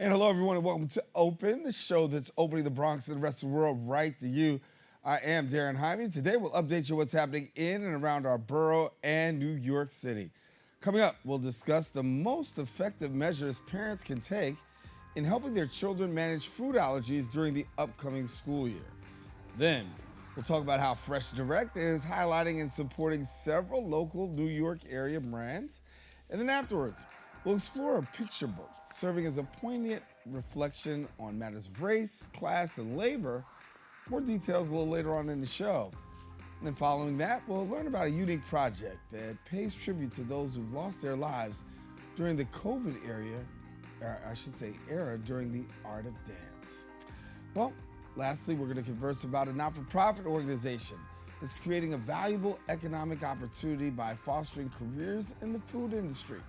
And hello, everyone, and welcome to Open, the show that's opening the Bronx and the rest of the world right to you. I am Daren Jaime. Today, we'll update you what's happening in and around our borough and New York City. Coming up, we'll discuss the most effective measures parents can take in helping their children manage food allergies during the upcoming school year. Then, we'll talk about how FreshDirect is highlighting and supporting several local New York area brands. And then afterwards, we'll explore a picture book serving as a poignant reflection on matters of race, class, and labor. More details a little later on in the show. And then following that, we'll learn about a unique project that pays tribute to those who've lost their lives during the COVID era during the art of dance. Well, lastly, we're going to converse about a not-for-profit organization that's creating a valuable economic opportunity by fostering careers in the food industry.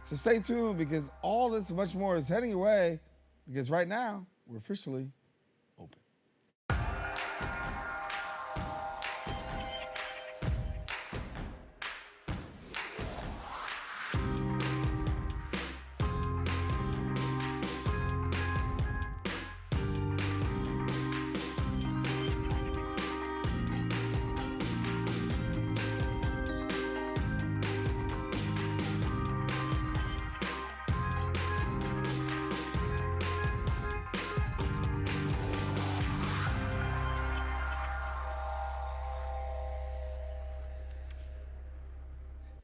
So stay tuned because all this and much more is heading your way because right now, we're officially open.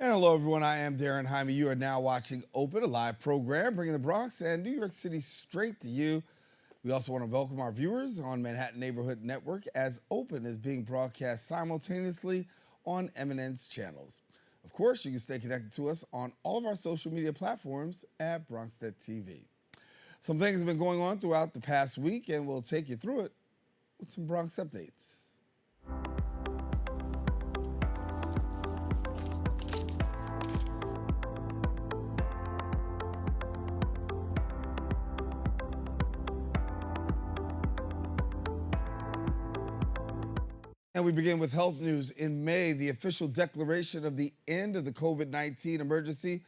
And hello, everyone. I am Daren Jaime. You are now watching Open, a live program bringing the Bronx and New York City straight to you. We also want to welcome our viewers on Manhattan Neighborhood Network as Open is being broadcast simultaneously on Eminence channels. Of course, you can stay connected to us on all of our social media platforms at BronxNet TV. Some things have been going on throughout the past week, and we'll take you through it with some Bronx updates. And we begin with health news. In May, the official declaration of the end of the COVID-19 emergency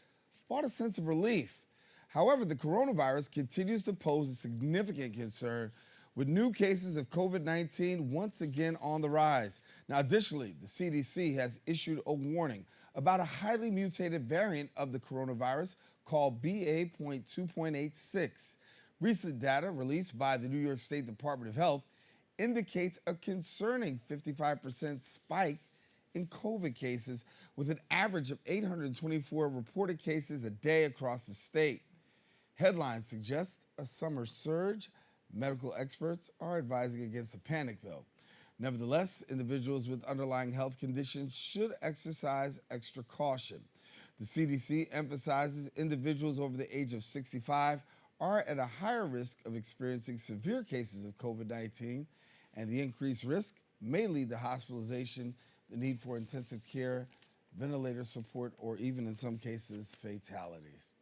brought a sense of relief. However, the coronavirus continues to pose a significant concern with new cases of COVID-19 once again on the rise. Now, additionally, the CDC has issued a warning about a highly mutated variant of the coronavirus called BA.2.86. Recent data released by the New York State Department of Health indicates a concerning 55% spike in COVID cases, with an average of 824 reported cases a day across the state. Headlines suggest a summer surge. Medical experts are advising against a panic, though. Nevertheless, individuals with underlying health conditions should exercise extra caution. The CDC emphasizes individuals over the age of 65 are at a higher risk of experiencing severe cases of COVID-19, and the increased risk may lead to hospitalization, the need for intensive care, ventilator support, or even in some cases, fatalities.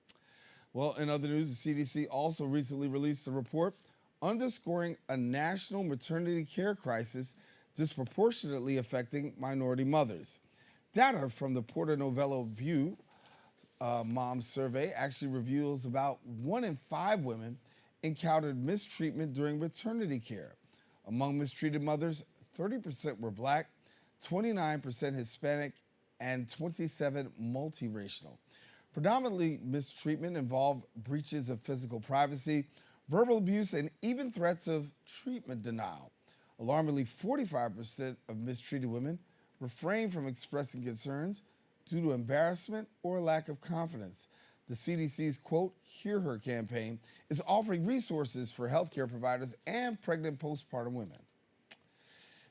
Well, in other news, the CDC also recently released a report underscoring a national maternity care crisis disproportionately affecting minority mothers. Data from the Porter Novello View Mom Survey actually reveals about 1 in 5 women encountered mistreatment during maternity care. Among mistreated mothers, 30% were Black, 29% Hispanic, and 27% multiracial. Predominantly, mistreatment involved breaches of physical privacy, verbal abuse, and even threats of treatment denial. Alarmingly, 45% of mistreated women refrain from expressing concerns due to embarrassment or lack of confidence. The CDC's, quote, Hear Her campaign is offering resources for healthcare providers and pregnant postpartum women.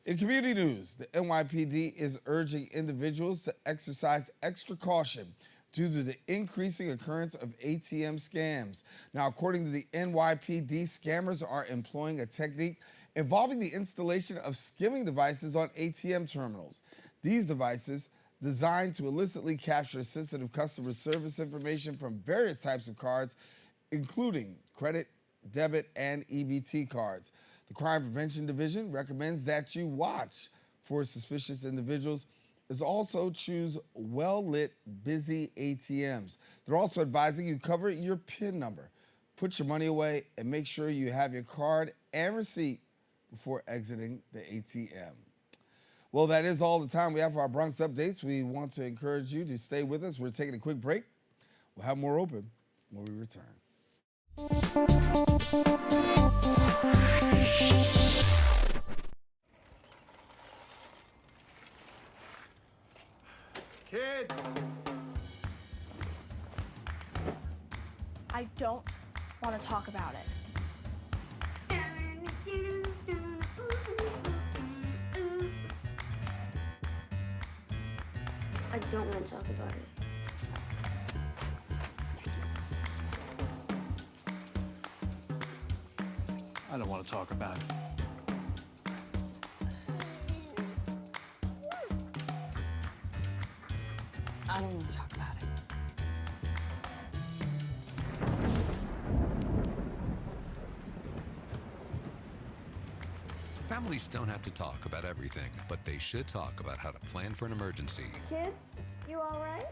In community news, the NYPD is urging individuals to exercise extra caution due to the increasing occurrence of ATM scams. Now, according to the NYPD, scammers are employing a technique involving the installation of skimming devices on ATM terminals. These devices, designed to illicitly capture sensitive customer service information from various types of cards, including credit, debit, and EBT cards. The Crime Prevention Division recommends that you watch for suspicious individuals, as also choose well-lit, busy ATMs. They're also advising you cover your PIN number. Put your money away and make sure you have your card and receipt before exiting the ATM. Well, that is all the time we have for our Bronx updates. We want to encourage you to stay with us. We're taking a quick break. We'll have more open when we return. Kids! I don't want to talk about it. I don't want to talk about it. I don't want to talk about it. I don't want to talk about it. Families don't have to talk about everything, but they should talk about how to plan for an emergency. Kids, you all right?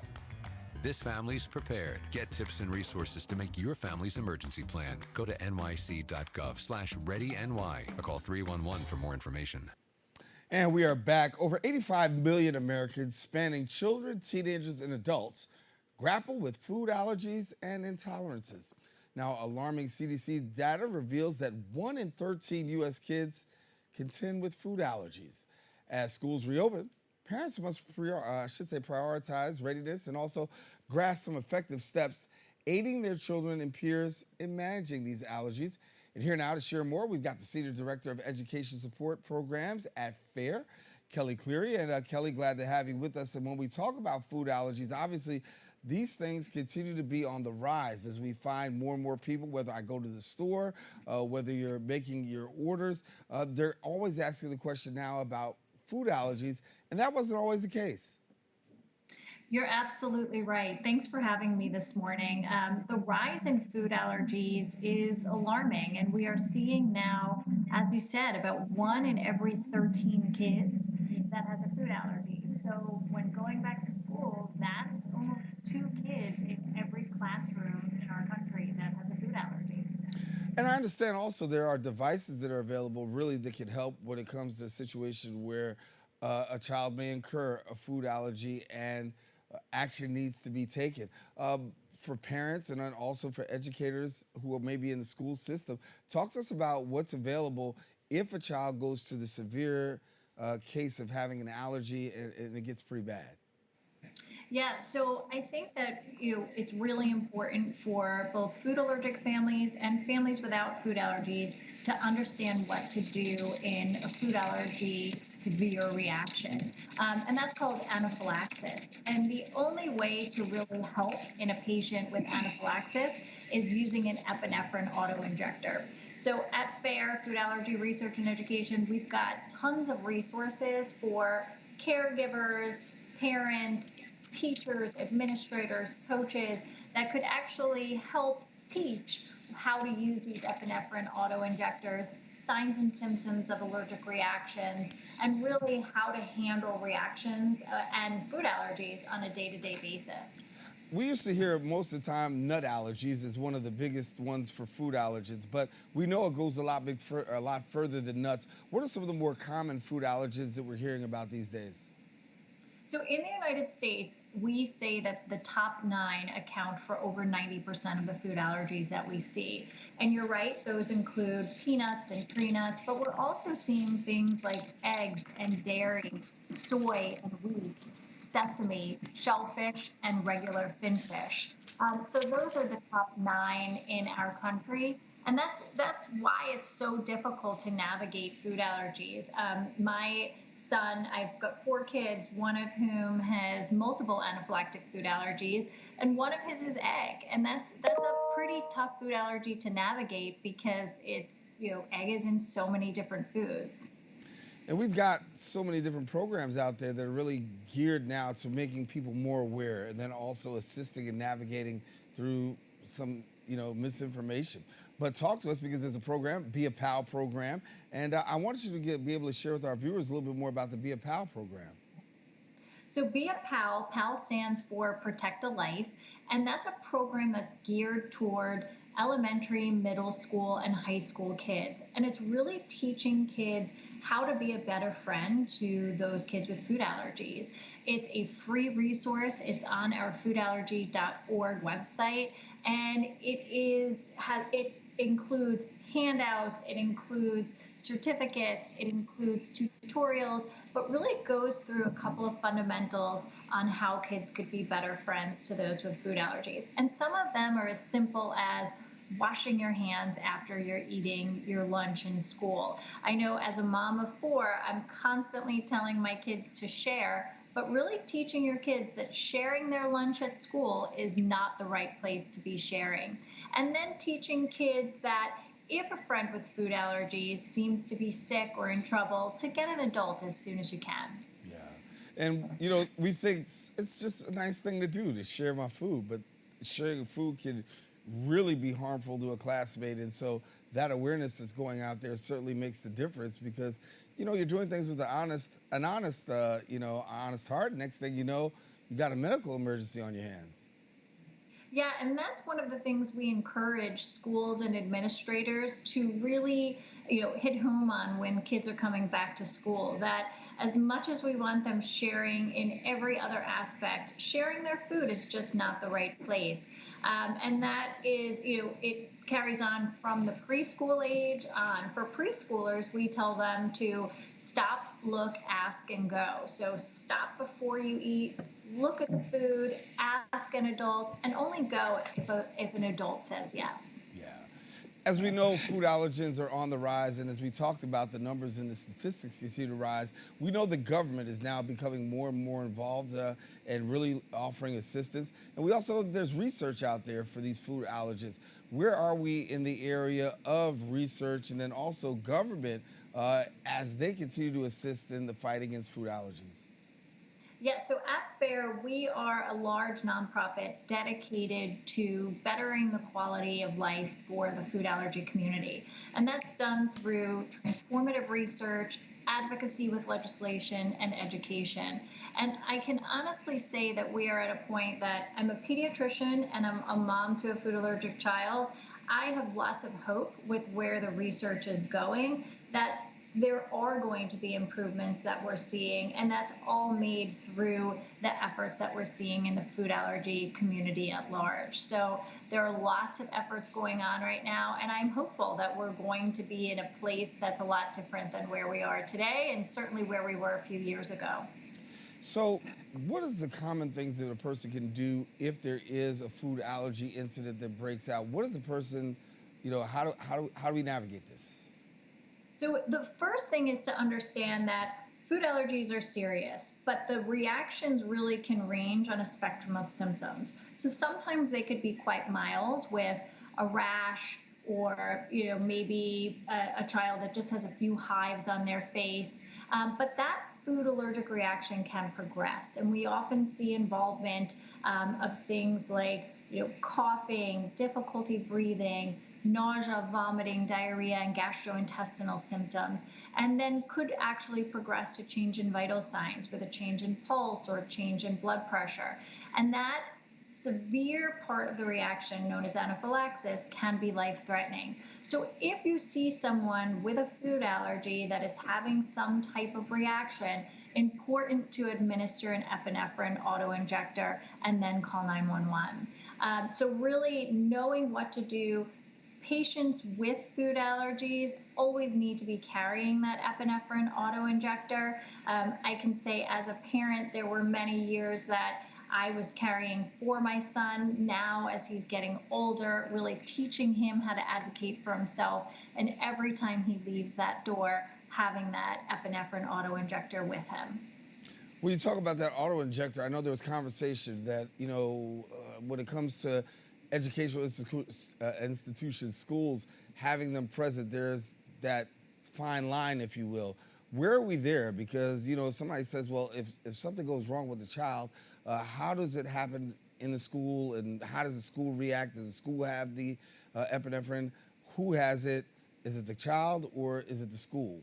This family's prepared. Get tips and resources to make your family's emergency plan. Go to nyc.gov/readyny or call 311 for more information. And we are back. Over 85 million Americans, spanning children, teenagers, and adults, grapple with food allergies and intolerances. Now, alarming CDC data reveals that 1 in 13 U.S. kids contend with food allergies. As schools reopen, parents must prioritize readiness and also grasp some effective steps aiding their children and peers in managing these allergies. And here now to share more, we've got the Senior Director of Education Support Programs at FAIR, Kelly Cleary. And Kelly, glad to have you with us. And when we talk about food allergies, obviously these things continue to be on the rise as we find more and more people, whether I go to the store, whether you're making your orders, they're always asking the question now about food allergies, and that wasn't always the case. You're absolutely right. Thanks for having me this morning. The rise in food allergies is alarming, and we are seeing now, as you said, about 1 in every 13 kids that has a food allergy. So when going back to school, that's almost 2 kids in every classroom in our country that has a food allergy. And I understand also there are devices that are available really that can help when it comes to a situation where a child may incur a food allergy and action needs to be taken. For parents and then also for educators who are maybe in the school system, talk to us about what's available if a child goes to the severe case of having an allergy and it gets pretty bad. Yeah, so I think that it's really important for both food allergic families and families without food allergies to understand what to do in a food allergy severe reaction, and that's called anaphylaxis. And the only way to really help in a patient with anaphylaxis is using an epinephrine auto-injector. So at FAIR, Food Allergy Research and Education, we've got tons of resources for caregivers, parents, teachers, administrators, coaches that could actually help teach how to use these epinephrine auto-injectors, signs and symptoms of allergic reactions, and really how to handle reactions and food allergies on a day-to-day basis. We used to hear most of the time nut allergies is one of the biggest ones for food allergens, but we know it goes a lot further than nuts. What are some of the more common food allergens that we're hearing about these days? So in the United States, we say that the top 9 account for over 90% of the food allergies that we see. And you're right, those include peanuts and tree nuts, but we're also seeing things like eggs and dairy, soy and wheat, sesame, shellfish, and regular finfish. So those are the top 9 in our country. And that's why it's so difficult to navigate food allergies. My son, I've got 4 kids, one of whom has multiple anaphylactic food allergies, and one of his is egg. And that's a pretty tough food allergy to navigate because it's, egg is in so many different foods. And we've got so many different programs out there that are really geared now to making people more aware and then also assisting and navigating through some, misinformation. But talk to us because there's a program, Be a Pal program, and I want you to be able to share with our viewers a little bit more about the Be a Pal program. So Be a Pal, PAL stands for Protect a Life, and that's a program that's geared toward elementary, middle school, and high school kids. And it's really teaching kids how to be a better friend to those kids with food allergies. It's a free resource. It's on our foodallergy.org website, and it includes handouts, it includes certificates, it includes tutorials, but really goes through a couple of fundamentals on how kids could be better friends to those with food allergies. And some of them are as simple as washing your hands after you're eating your lunch in school. I know as a mom of 4, I'm constantly telling my kids to share, but really teaching your kids that sharing their lunch at school is not the right place to be sharing. And then teaching kids that if a friend with food allergies seems to be sick or in trouble, to get an adult as soon as you can. Yeah. And, we think it's just a nice thing to do, to share my food, but sharing food can really be harmful to a classmate. And so that awareness that's going out there certainly makes the difference, because, you're doing things with an honest heart. Next thing you know, you got a medical emergency on your hands. Yeah, and that's one of the things we encourage schools and administrators to really, hit home on when kids are coming back to school, that as much as we want them sharing in every other aspect, sharing their food is just not the right place. And that is, it carries on from the preschool age on. For preschoolers, we tell them to stop, look, ask, and go. So stop before you eat, look at the food, ask an adult, and only go if an adult says yes. Yeah. As we know, food allergens are on the rise, and as we talked about, the numbers and the statistics continue to rise. We know the government is now becoming more and more involved and really offering assistance. And we also, there's research out there for these food allergens. Where are we in the area of research and then also government as they continue to assist in the fight against food allergies? Yes, so at FAIR, we are a large nonprofit dedicated to bettering the quality of life for the food allergy community. And that's done through transformative research, advocacy with legislation, and education. And I can honestly say that we are at a point that I'm a pediatrician and I'm a mom to a food allergic child. I have lots of hope with where the research is going, that there are going to be improvements that we're seeing, and that's all made through the efforts that we're seeing in the food allergy community at large. So there are lots of efforts going on right now, and I'm hopeful that we're going to be in a place that's a lot different than where we are today, and certainly where we were a few years ago. So what is the common things that a person can do if there is a food allergy incident that breaks out? What is a person, how do we navigate this? So the first thing is to understand that food allergies are serious, but the reactions really can range on a spectrum of symptoms. So sometimes they could be quite mild with a rash or, maybe a child that just has a few hives on their face. But that food allergic reaction can progress. And we often see involvement of things like, coughing, difficulty breathing, nausea, vomiting, diarrhea, and gastrointestinal symptoms, and then could actually progress to change in vital signs with a change in pulse or a change in blood pressure. And that severe part of the reaction, known as anaphylaxis, can be life-threatening. So if you see someone with a food allergy that is having some type of reaction, important to administer an epinephrine autoinjector and then call 911. So really knowing what to do. Patients with food allergies always need to be carrying that epinephrine autoinjector. I can say as a parent, there were many years that I was carrying for my son. Now, as he's getting older, really teaching him how to advocate for himself. And every time he leaves that door, having that epinephrine autoinjector with him. When you talk about that autoinjector, I know there was conversation that, when it comes to educational institutions, schools, having them present, there's that fine line, if you will. Where are we there? Because, somebody says, well, if something goes wrong with the child, how does it happen in the school, and how does the school react? Does the school have the epinephrine? Who has it? Is it the child or is it the school?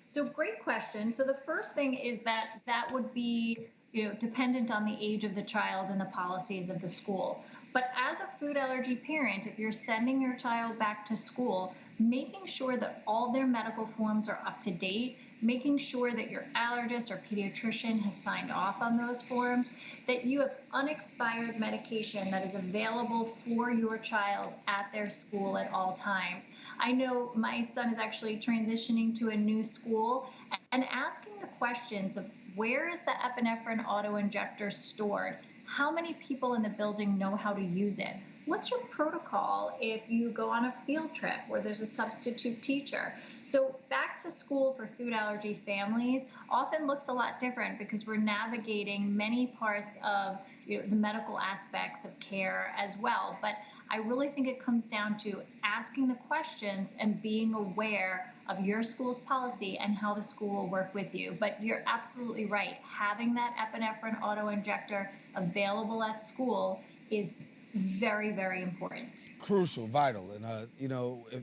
So great question. So the first thing is that would be dependent on the age of the child and the policies of the school. But as a food allergy parent, if you're sending your child back to school, making sure that all their medical forms are up to date, making sure that your allergist or pediatrician has signed off on those forms, that you have unexpired medication that is available for your child at their school at all times. I know my son is actually transitioning to a new school, and asking the questions of where is the epinephrine auto-injector stored? How many people in the building know how to use it? What's your protocol if you go on a field trip where there's a substitute teacher? So back to school for food allergy families often looks a lot different because we're navigating many parts of the medical aspects of care as well. But I really think it comes down to asking the questions and being aware of your school's policy and how the school will work with you. But you're absolutely right. Having that epinephrine auto-injector available at school is very, very important. Crucial, vital, and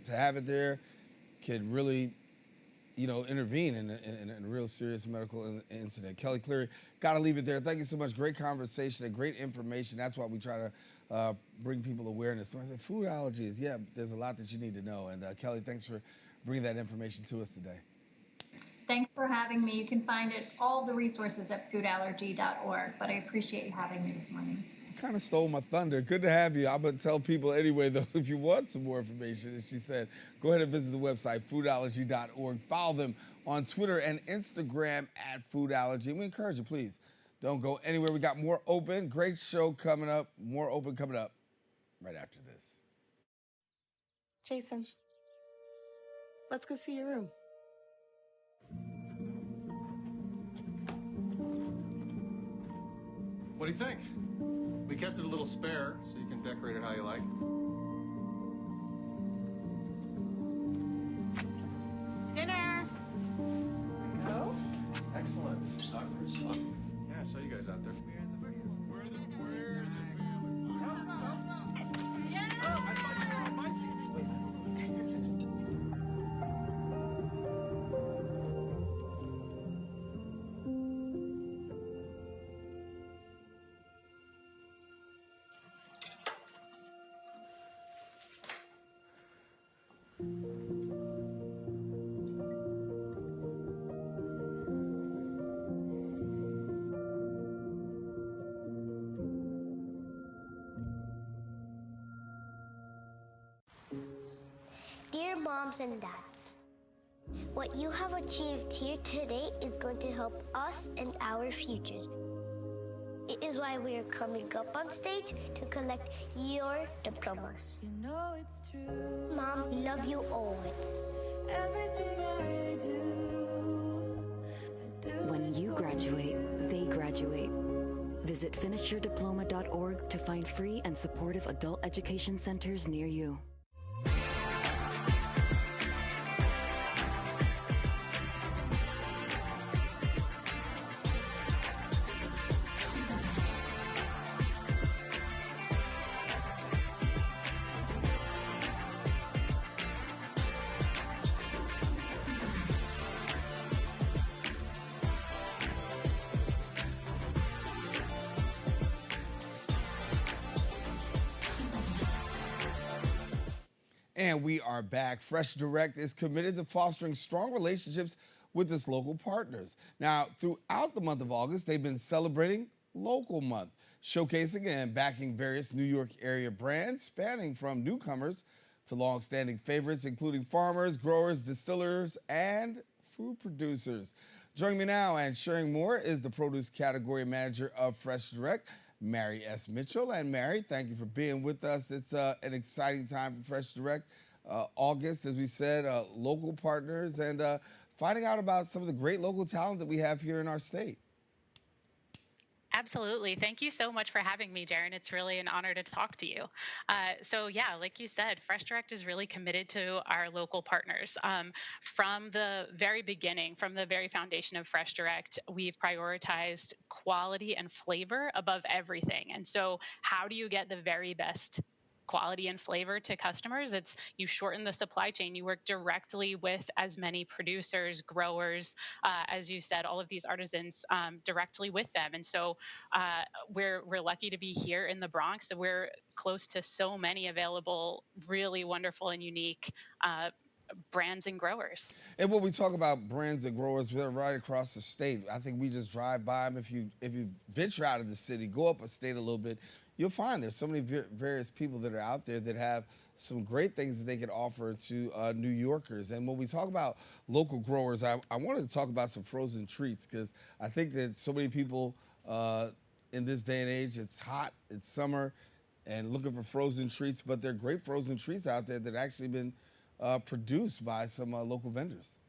to have it there could really, intervene in a real serious medical incident. Kelly Cleary, got to leave it there. Thank you so much. Great conversation and great information. That's why we try to bring people awareness. So I said, food allergies, yeah, there's a lot that you need to know. And Kelly, thanks for bringing that information to us today. Thanks for having me. You can find all the resources at foodallergy.org, but I appreciate you having me this morning. Kind of stole my thunder. Good to have you. I'm going to tell people anyway, though, if you want some more information, as she said, go ahead and visit the website, foodallergy.org. Follow them on Twitter and Instagram at Food Allergy. We encourage you, please, don't go anywhere. We got more open. Great show coming up. More open coming up right after this. Jason, let's go see your room. What do you think? We kept it a little spare, so you can decorate it how you like. Dinner! Go? Excellent. Yeah, I saw you guys out there. Dear moms and dads, what you have achieved here today is going to help us and our futures. It is why we are coming up on stage to collect your diplomas. You know it's true. Mom, we love you always. Everything I do. When you graduate, they graduate. Visit finishyourdiploma.org to find free and supportive adult education centers near you. And we are back. FreshDirect is committed to fostering strong relationships with its local partners. Now, throughout the month of August, they've been celebrating Local Month, showcasing and backing various New York area brands, spanning from newcomers to long-standing favorites, including farmers, growers, distillers, and food producers. Joining me now and sharing more is the produce category manager of FreshDirect, Mary S. Mitchell. And Mary, thank you for being with us. It's an exciting time for FreshDirect. August, as we said, local partners and finding out about some of the great local talent that we have here in our state. Absolutely. Thank you so much for having me, Daren. It's really an honor to talk to you. So yeah, like you said, FreshDirect is really committed to our local partners. From the very beginning, from the very foundation of FreshDirect, we've prioritized quality and flavor above everything. And so how do you get the very best quality and flavor to customers. It's you shorten the supply chain. You work directly with as many producers, growers, as you said, all of these artisans directly with them. And so we're lucky to be here in the Bronx. So we're close to so many available, really wonderful and unique brands and growers. And when we talk about brands and growers, we're right across the state. I think we just drive by them. If you venture out of the city, go up a state a little bit, you'll find there's so many various people that are out there that have some great things that they can offer to New Yorkers. And when we talk about local growers, I wanted to talk about some frozen treats because I think that so many people in this day and age, it's hot, it's summer, and looking for frozen treats, but there are great frozen treats out there that actually been produced by some local vendors.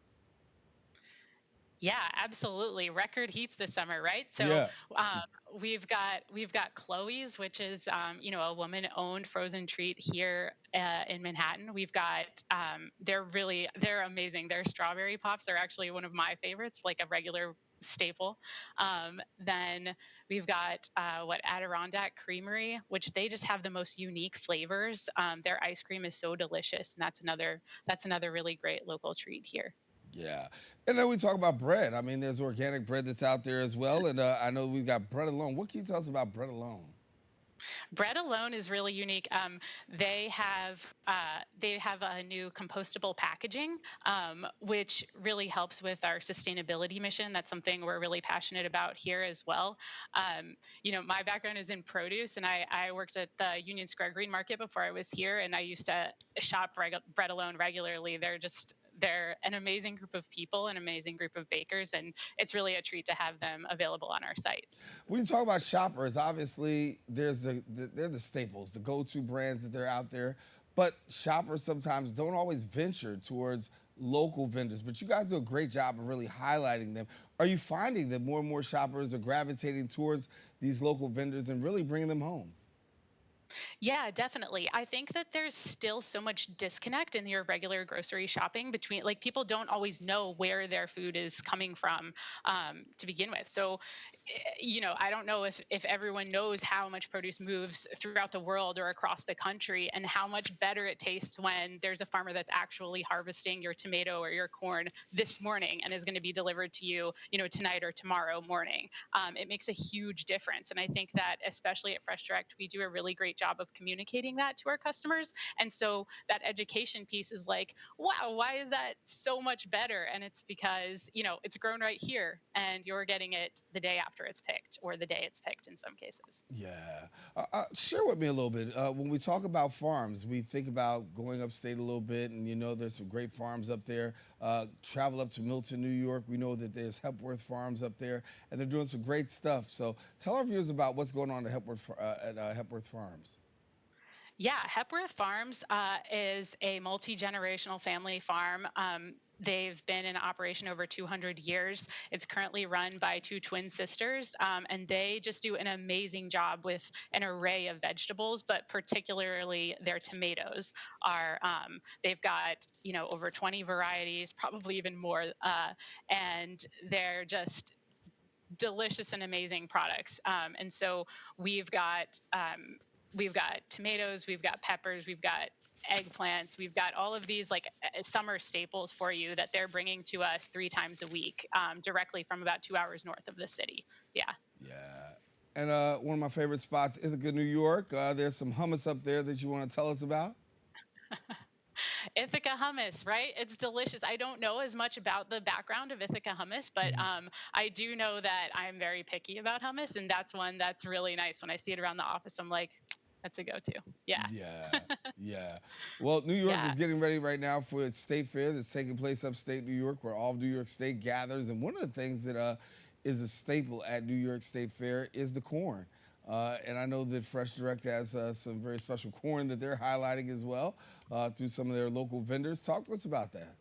Yeah, absolutely. Record heats this summer, right? So Yeah. we've got Chloe's, which is a woman-owned frozen treat here in Manhattan. We've got they're amazing. Their strawberry pops. They're actually one of my favorites, like a regular staple. Then we've got Adirondack Creamery, which they just have the most unique flavors. Their ice cream is so delicious, and that's another really great local treat here. Yeah. And then we talk about bread. I mean, there's organic bread that's out there as well. And I know we've got Bread Alone. What can you tell us about Bread Alone? Bread Alone is really unique. They have a new compostable packaging, which really helps with our sustainability mission. That's something we're really passionate about here as well. My background is in produce, and I worked at the Union Square Green Market before I was here, and I used to shop Bread Alone regularly. They're an amazing group of people, an amazing group of bakers, and it's really a treat to have them available on our site. When you talk about shoppers, obviously they're the staples, the go-to brands that they're out there, but shoppers sometimes don't always venture towards local vendors, but you guys do a great job of really highlighting them. Are you finding that more and more shoppers are gravitating towards these local vendors and really bringing them home? Yeah, definitely. I think that there's still so much disconnect in your regular grocery shopping between, like, people don't always know where their food is coming from to begin with. So, I don't know if everyone knows how much produce moves throughout the world or across the country, and how much better it tastes when there's a farmer that's actually harvesting your tomato or your corn this morning and is going to be delivered to you, tonight or tomorrow morning. It makes a huge difference. And I think that especially at FreshDirect, we do a really great job of communicating that to our customers. And so that education piece is like, wow, why is that so much better? And it's because, it's grown right here and you're getting it the day after it's picked, or the day it's picked in some cases. Yeah. Share with me a little bit. When we talk about farms, we think about going upstate a little bit, and there's some great farms up there. Travel up to Milton, New York. We know that there's Hepworth Farms up there, and they're doing some great stuff. So tell our viewers about what's going on at Hepworth Farms. Yeah, Hepworth Farms is a multi-generational family farm. They've been in operation over 200 years. It's currently run by two twin sisters, and they just do an amazing job with an array of vegetables, but particularly their tomatoes they've got, over 20 varieties, probably even more, and they're just delicious and amazing products. And so we've got tomatoes, we've got peppers, we've got eggplants, we've got all of these summer staples for you that they're bringing to us 3 times a week, directly from about 2 hours north of the city. Yeah. Yeah. And one of my favorite spots, Ithaca, New York. There's some hummus up there that you want to tell us about? Ithaca hummus, right? It's delicious. I don't know as much about the background of Ithaca hummus, but I do know that I'm very picky about hummus, and that's one that's really nice. When I see it around the office, I'm like, that's a go-to. Yeah. Yeah. Well, New York is getting ready right now for its state fair that's taking place upstate New York, where all of New York State gathers. And one of the things that is a staple at New York State Fair is the corn. And I know that FreshDirect has some very special corn that they're highlighting as well through some of their local vendors. Talk to us about that.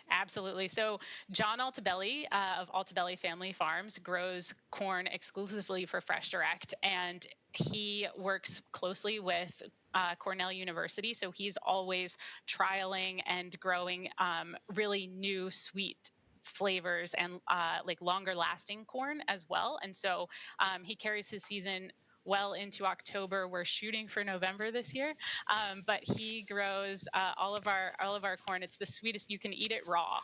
Absolutely. So John Altabelli of Altabelli Family Farms grows corn exclusively for FreshDirect, and he works closely with Cornell University. So he's always trialing and growing really new sweet flavors and longer lasting corn as well. And so he carries his season well into October. We're shooting for November this year, but he grows all of our corn. It's the sweetest. You can eat it raw.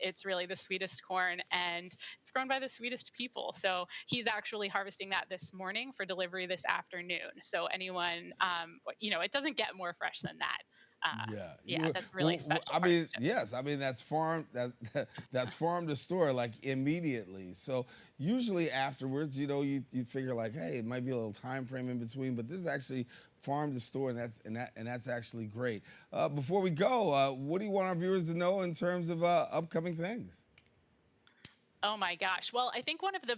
It's really the sweetest corn, and it's grown by the sweetest people. So he's actually harvesting that this morning for delivery this afternoon. So anyone, it doesn't get more fresh than that. That's really special. I mean, yes, I mean that's that's farm to store, like immediately. So usually afterwards, you figure like, hey, it might be a little time frame in between, but this is actually farm to store, and that's actually great. Before we go, what do you want our viewers to know in terms of upcoming things? Oh my gosh. Well, I think one of the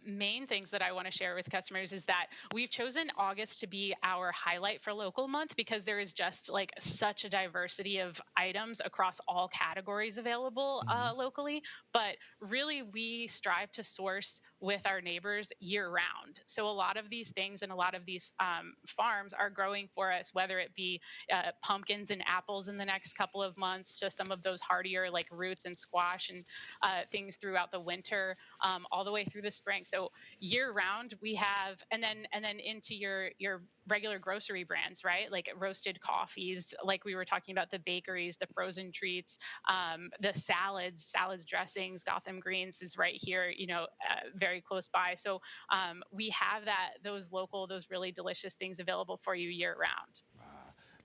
main things that I want to share with customers is that we've chosen August to be our highlight for local month because there is just like such a diversity of items across all categories available locally. But really, we strive to source with our neighbors year round. So a lot of these things and a lot of these farms are growing for us, whether it be pumpkins and apples in the next couple of months to some of those hardier like roots and squash and things throughout the winter, all the way through the spring. So year round we have, and then into your regular grocery brands, right? Like roasted coffees, like we were talking about, the bakeries, the frozen treats, the salads, dressings. Gotham Greens is right here, very close by. So we have those really delicious things available for you year round.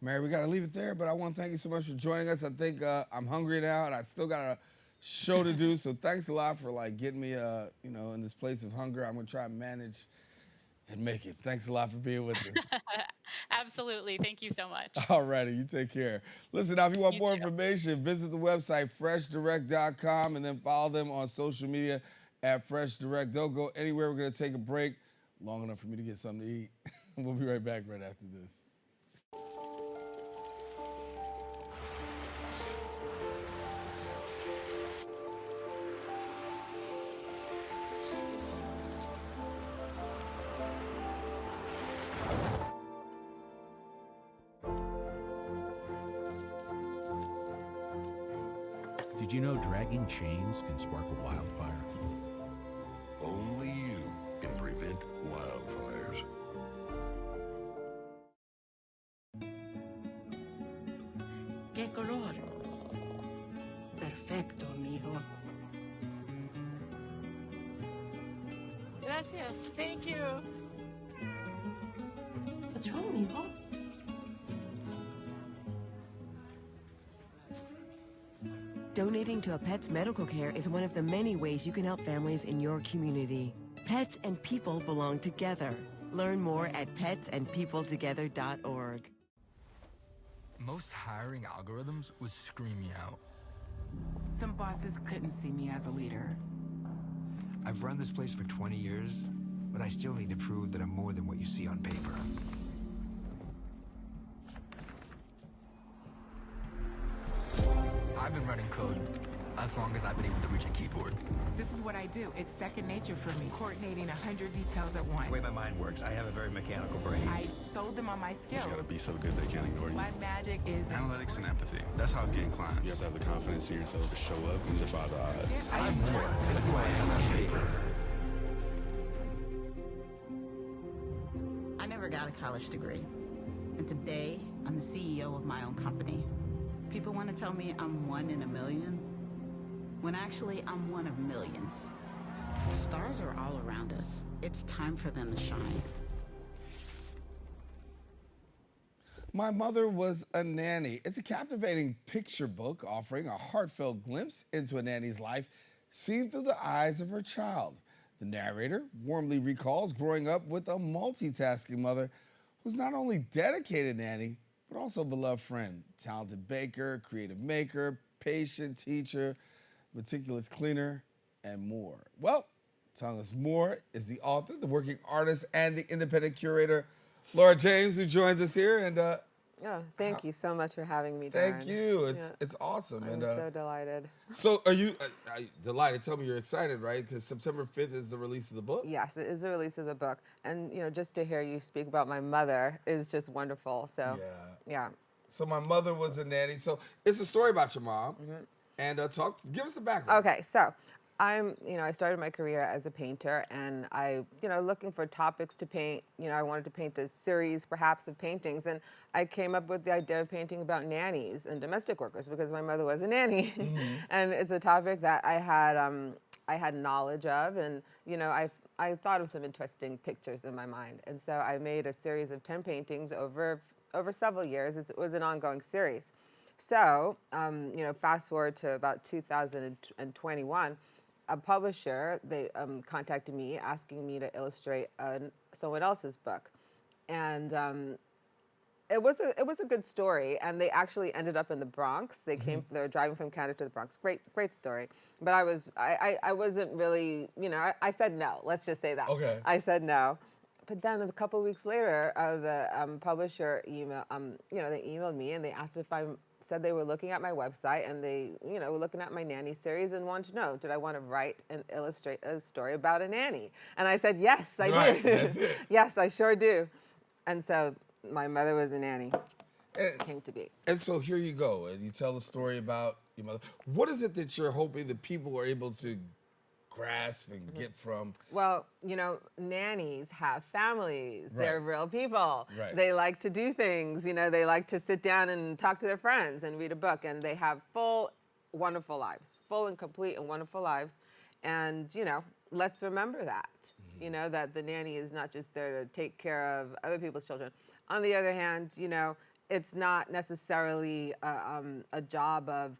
Mary, we got to leave it there, but I want to thank you so much for joining us. I think I'm hungry now, and I still got a show to do. So thanks a lot for like getting me, in this place of hunger. I'm gonna try and manage and make it. Thanks a lot for being with us. Absolutely. Thank you so much. All righty. You take care. Listen, now, if you want more information, visit the website, freshdirect.com, and then follow them on social media at FreshDirect. Don't go anywhere. We're going to take a break long enough for me to get something to eat. We'll be right back right after this. Did you know dragging chains can spark a wildfire? Only you can prevent wildfires. ¿Qué color? Perfecto, mijo. Gracias. Thank you. What's wrong, mijo? Donating to a pet's medical care is one of the many ways you can help families in your community. Pets and people belong together. Learn more at petsandpeopletogether.org. Most hiring algorithms would scream me out. Some bosses couldn't see me as a leader. I've run this place for 20 years, but I still need to prove that I'm more than what you see on paper. I've been running code as long as I've been able to reach a keyboard. This is what I do. It's second nature for me, coordinating 100 details at once. It's the way my mind works. I have a very mechanical brain. I sold them on my skills. You gotta be so good they can't ignore you. My magic is analytics and empathy. That's how getting clients. You have to have the confidence in yourself to show up and defy the odds. I'm more than who I am on paper. I never got a college degree. And today, I'm the CEO of my own company. People want to tell me I'm one in a million, when actually I'm one of millions. The stars are all around us. It's time for them to shine. My Mother Was a Nanny. It's a captivating picture book offering a heartfelt glimpse into a nanny's life seen through the eyes of her child. The narrator warmly recalls growing up with a multitasking mother who's not only dedicated nanny, but also a beloved friend, talented baker, creative maker, patient teacher, meticulous cleaner, and more. Well, telling us more is the author, the working artist, and the independent curator, Laura James, who joins us here. And thank you so much for having me, Daren. Thank you. It's awesome. I'm so delighted. So are you delighted? Tell me you're excited, right? Because September 5th is the release of the book? Yes, it is the release of the book. And, just to hear you speak about my mother is just wonderful. So, yeah. So My Mother Was a Nanny. So it's a story about your mom. Mm-hmm. And give us the background. Okay, so I started my career as a painter, and looking for topics to paint. I wanted to paint a series, perhaps, of paintings, and I came up with the idea of painting about nannies and domestic workers because my mother was a nanny, and it's a topic that I had knowledge of, and I thought of some interesting pictures in my mind, and so I made a series of 10 paintings over several years. It was an ongoing series. So, fast forward to about 2021. A publisher, they contacted me asking me to illustrate someone else's book, and it was a good story. And they actually ended up in the Bronx. They were driving from Canada to the Bronx. Great story. But I wasn't really, I said no. Let's just say that. Okay. I said no. But then a couple of weeks later, the publisher they emailed me and they asked if I said they were looking at my website and they, were looking at my nanny series and wanted to know, did I want to write and illustrate a story about a nanny? And I said, yes, I do. That's it. Yes, I sure do. And so my mother was a nanny. Came to be. And so here you go, and you tell the story about your mother. What is it that you're hoping that people are able to grasp and get from? Well, nannies have families. Right. They're real people. Right. They like to do things. They like to sit down and talk to their friends and read a book. And they have full, wonderful lives. Full and complete and wonderful lives. And, let's remember that. That the nanny is not just there to take care of other people's children. On the other hand, it's not necessarily a job of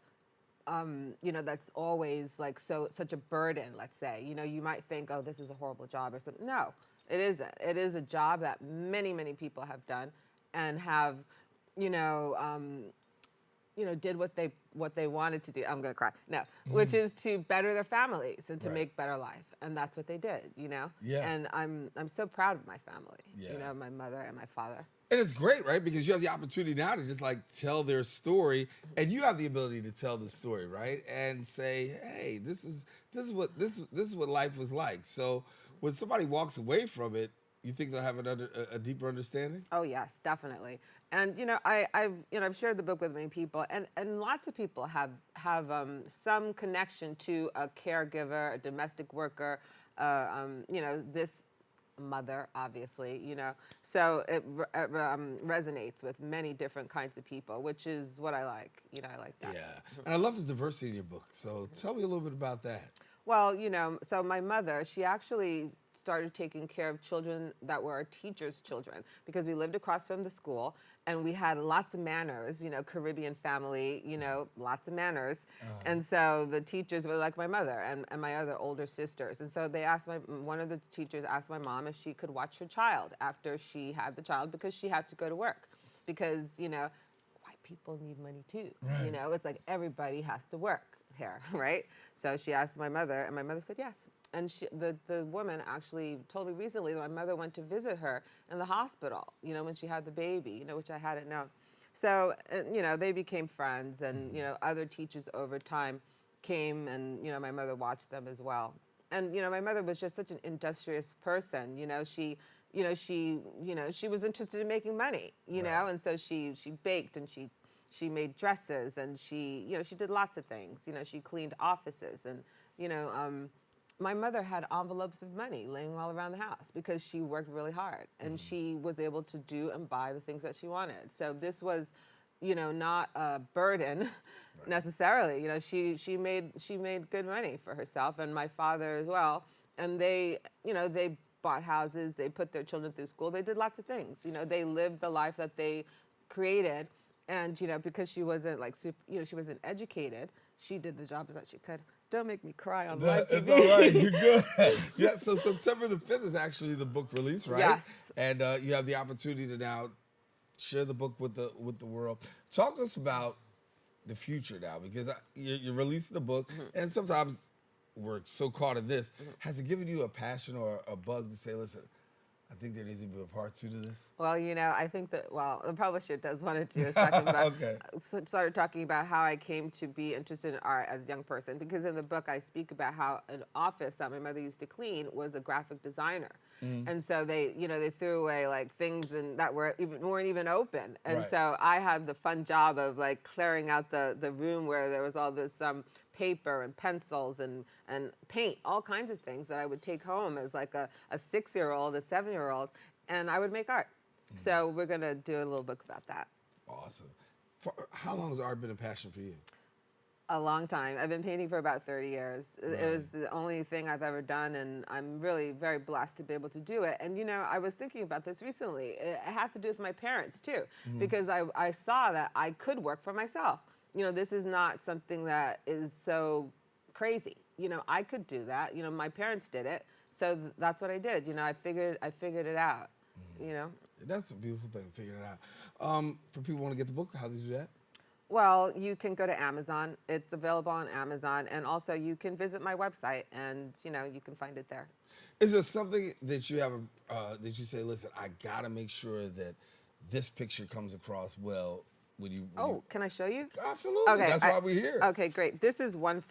that's always like such a burden, let's say. You might think, oh, this is a horrible job or something. No, it isn't. It is a job that many, many people have done and have, did what they wanted to do. I'm gonna cry. No, which is to better their families and to make better life, and that's what they did. Yeah. And I'm so proud of my family. Yeah. My mother and my father. And it's great, right? Because you have the opportunity now to just like tell their story, and you have the ability to tell the story, right? And say, hey, this is what life was like. So when somebody walks away from it, you think they'll have a deeper understanding? Oh yes, definitely. And I've shared the book with many people, and lots of people have some connection to a caregiver, a domestic worker, this mother, obviously, so it resonates with many different kinds of people, which is what I like. I like that. Yeah, and I love the diversity in your book. So tell me a little bit about that. Well, so my mother, she actually started taking care of children that were our teachers' children because we lived across from the school and we had lots of manners, Caribbean family, lots of manners. And so the teachers were like my mother and my other older sisters. And so they asked one of the teachers asked my mom if she could watch her child after she had the child because she had to go to work because, white people need money too. Right. It's like everybody has to work here, right? So she asked my mother and my mother said yes. And the woman actually told me recently that my mother went to visit her in the hospital, when she had the baby, which I hadn't known. So, they became friends and, other teachers over time came and, my mother watched them as well. And, my mother was just such an industrious person, she was interested in making money, Right. and so she baked and she made dresses and she did lots of things, she cleaned offices and, my mother had envelopes of money laying all around the house because she worked really hard and she was able to do and buy the things that she wanted. So this was, not a burden necessarily. She made good money for herself and my father as well. And they bought houses, they put their children through school, they did lots of things. They lived the life that they created. And, because she wasn't she wasn't educated, she did the job as best she could. Don't make me cry on live TV. It's all right. You're good. Yeah. So September the 5th is actually the book release, right? Yes. And you have the opportunity to now share the book with the world. Talk to us about the future now, because you're releasing the book, and sometimes we're so caught in this. Has it given you a passion or a bug to say, listen, I think there needs to be a part 2 to this? Well, I think that, the publisher does want to do a second, but started talking about how I came to be interested in art as a young person, because in the book I speak about how an office that my mother used to clean was a graphic designer. And so they threw away like things that weren't even open. And so I had the fun job of like clearing out the room where there was all this paper and pencils and paint, all kinds of things that I would take home as like a 6-year-old, a 7-year-old, and I would make art. So we're going to do a little book about that. Awesome. How long has art been a passion for you? A long time. I've been painting for about 30 years. It was the only thing I've ever done, and I'm really very blessed to be able to do it. And you know, I was thinking about this recently. It has to do with my parents too, because I saw that I could work for myself. You know, this is not something that is so crazy. You know, I could do that. You know, my parents did it, so that's what I did. You know, I figured it out. You know. That's a beautiful thing, figuring it out. For people who want to get the book, how do you do that? Well, you can go to Amazon. It's available on Amazon, and also you can visit my website, and you know you can find it there. Is there something that you have that you say, listen, I gotta make sure that this picture comes across well when you? Can I show you? Absolutely. Okay, that's why we're here. Okay, great. This is one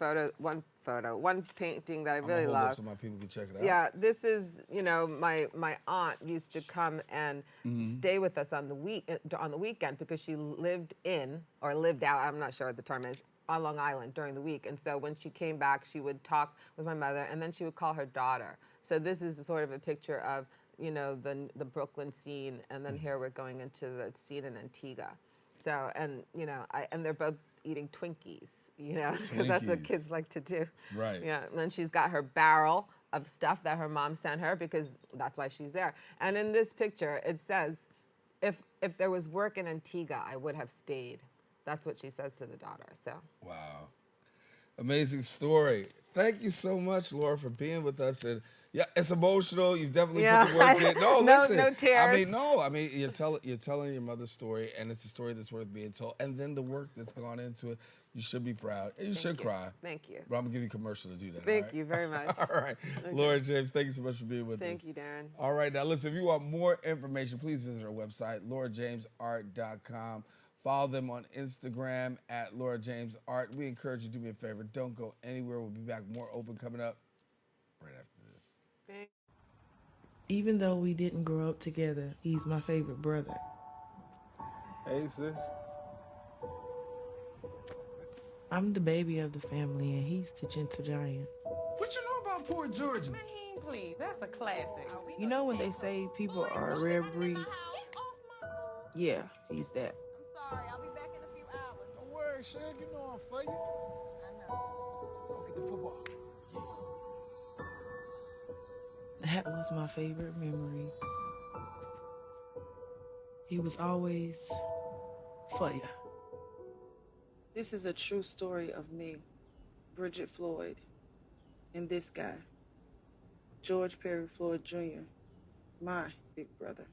painting that I really hold love. up so my people can check it out. Yeah, this is, you know, my aunt used to come and stay with us on the weekend because she lived out, I'm not sure what the term is, on Long Island during the week. And so when she came back, she would talk with my mother, and then she would call her daughter. So this is sort of a picture of, you know, the Brooklyn scene, and then here we're going into the scene in Antigua. So, and you know, and they're both eating Twinkies, you know, because that's what kids like to do. Right. Yeah, and then she's got her barrel of stuff that her mom sent her because that's why she's there. And in this picture, it says, if there was work in Antigua, I would have stayed. That's what she says to the daughter, so. Wow. Amazing story. Thank you so much, Laura, for being with us. And yeah, it's emotional. You've definitely put the work in. No, listen. No tears. I mean, you're telling your mother's story, and it's a story that's worth being told. And then the work that's gone into it, you should be proud, and you should cry. Thank you. But I'm gonna give you a commercial to do that. Thank you very much. All right, okay. Laura James, thank you so much for being with us. Thank you, Daren. All right, now listen. If you want more information, please visit our website, laurajamesart.com. Follow them on Instagram at laurajamesart. We encourage you to do me a favor. Don't go anywhere. We'll be back more open coming up right after this. Thanks. Even though we didn't grow up together, he's my favorite brother. Hey, sis. I'm the baby of the family, and he's the gentle giant. What you know about poor Georgia? Man, please, that's a classic. You know when they say people are a rare breed? Yeah, he's that. Sorry, I'll be back in a few hours. Don't worry, Shag. You know I'm for you. I know. Go get the football. That was my favorite memory. He was always for ya. This is a true story of me, Bridget Floyd, and this guy, George Perry Floyd Jr., my big brother.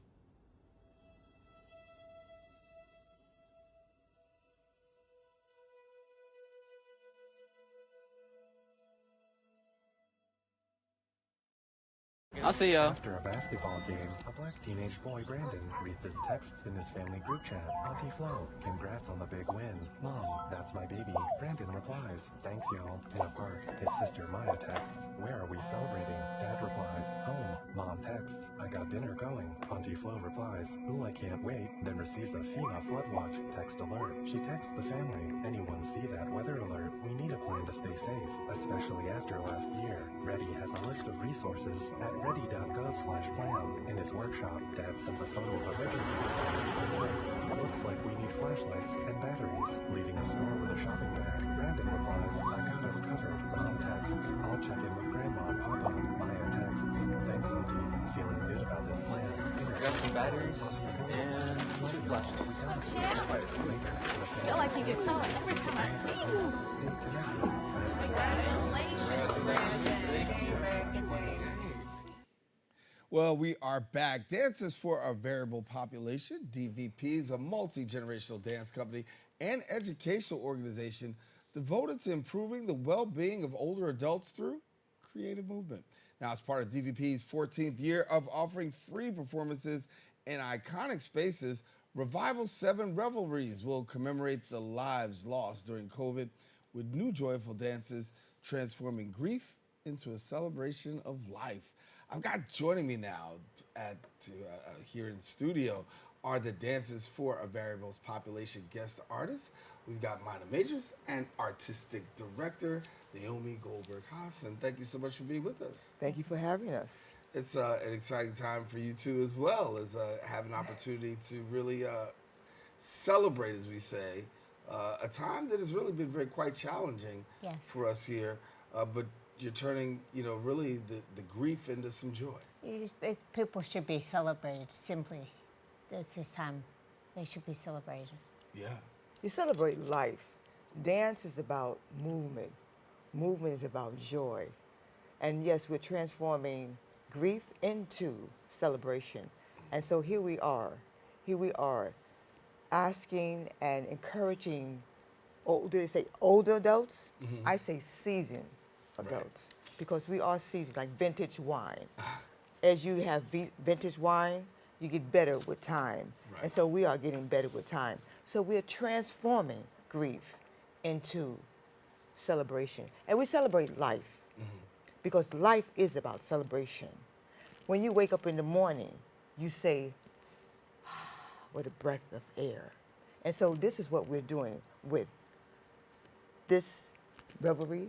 I'll see y'all. After a basketball game, a black teenage boy, Brandon, reads his texts in his family group chat. Auntie Flo, congrats on the big win. Mom, that's my baby. Brandon replies, thanks y'all. In a park, his sister Myna texts, where are we celebrating? Dad replies, home. Mom texts, I got dinner going. Auntie Flo replies, ooh, I can't wait. Then receives a FEMA flood watch text alert. She texts the family, anyone see that weather alert? We need a plan to stay safe, especially after last year. Ready has a list of resources at ready.gov/plan. In his workshop, Dad sends a photo of emergency supplies. Looks like we need flashlights and batteries. Leaving a store with a shopping bag. Brandon replies, I got us covered. Mom texts, I'll check in with Grandma and Papa. Maya texts, thanks Auntie. Feeling good about this plan. I got some batteries and 2 flashlights. Feel like you get tired every time I see you. Stay connected. Congratulations. Well, we are back. Dances for a Variable Population, DVP, is a multi-generational dance company and educational organization devoted to improving the well-being of older adults through creative movement. Now, as part of DVP's 14th year of offering free performances in iconic spaces, Revival 7 Revelries will commemorate the lives lost during COVID with new joyful dances transforming grief into a celebration of life. I've got joining me now here in studio are the Dances for a Variable Population guest artists. We've got Myna Majors and Artistic Director Naomi Goldberg Haas. And thank you so much for being with us. Thank you for having us. It's an exciting time for you two as well, as have an opportunity to really celebrate, as we say, a time that has really been quite challenging for us here. But you're turning, really the grief into some joy. People should be celebrated, simply. It's this time. They should be celebrated. Yeah. You celebrate life. Dance is about movement. Movement is about joy. And yes, we're transforming grief into celebration. And so here we are asking and encouraging older adults? Mm-hmm. I say seasoned adults, because we are seasoned, like vintage wine. As you have vintage wine, you get better with time. Right. And so we are getting better with time. So we're transforming grief into celebration. And we celebrate life, because life is about celebration. When you wake up in the morning, you say, what a breath of air. And so this is what we're doing with this revelry.